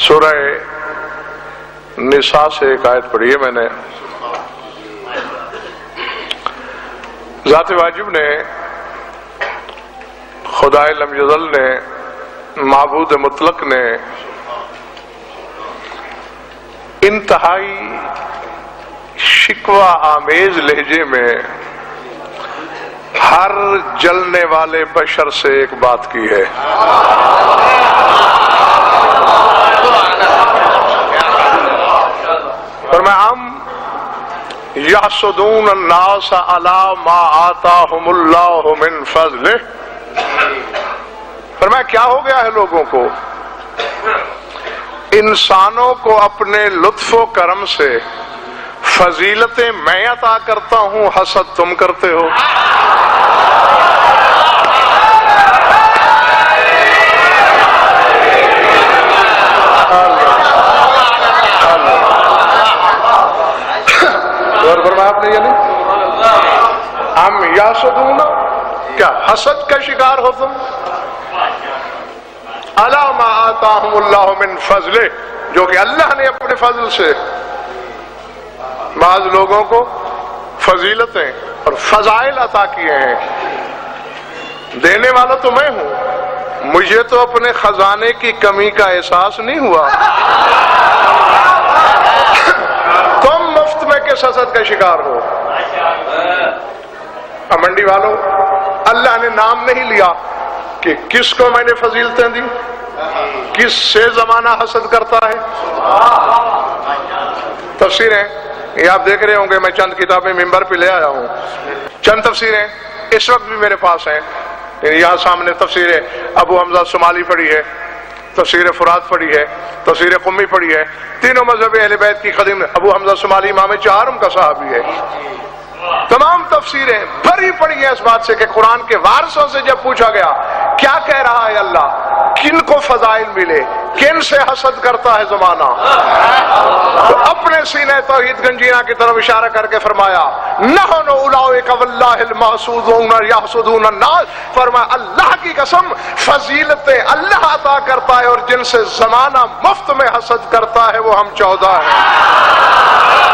سورہ نساء سے ایک آیت پڑھی ہے میں نے. ذات واجب نے، خدائے لم یزل نے، معبود مطلق نے انتہائی شکوہ آمیز لہجے میں ہر جلنے والے بشر سے ایک بات کی ہے. فرمایا یحسدون الناس علی ما آتاہم اللہ من فضلہ. فرمایا کیا ہو گیا ہے لوگوں کو؟ انسانوں کو اپنے لطف و کرم سے فضیلتیں میں عطا کرتا ہوں، حسد تم کرتے ہو. اور فرمایا آپ نے یہ نہیں، ہم یحسدون، کیا حسد کا شکار ہو تم؟ علی ما آتاہم اللہ من فضلہ، جو کہ اللہ نے اپنے فضل سے بعض لوگوں کو فضیلتیں اور فضائل عطا کیے ہیں. دینے والا تو میں ہوں، مجھے تو اپنے خزانے کی کمی کا احساس نہیں ہوا. تم مفت میں کس حسد کا شکار ہو؟ منڈی والوں، اللہ نے نام نہیں لیا کہ کس کو میں نے فضیلتیں دی، کس سے زمانہ حسد کرتا ہے. تفسیریں یہ آپ دیکھ رہے ہوں گے، میں چند کتابیں ممبر پہ لے آیا ہوں. چند تفسیریں اس وقت بھی میرے پاس ہیں. یہاں سامنے تفسیر ابو حمزہ شمالی پڑھی ہے، تفسیر فرات پڑھی ہے، تفسیر قمی پڑھی ہے. تینوں مذہب اہل بیت کی قدیم. ابو حمزہ شمالی امام چہارم کا صحابی ہے. تمام تفسیریں بھری پڑی ہیں اس بات سے کہ قرآن کے وارثوں سے جب پوچھا گیا کیا کہہ رہا ہے اللہ، کن کو فضائل ملے، کن سے حسد کرتا ہے زمانہ، تو اپنے سینہ توحید گنجینا کی طرف اشارہ کر کے فرمایا نحن اولئک واللہ المحسودون یحسدون الناس. فرمایا اللہ کی قسم فضیلتیں اللہ عطا کرتا ہے، اور جن سے زمانہ مفت میں حسد کرتا ہے وہ ہم 14 ہیں.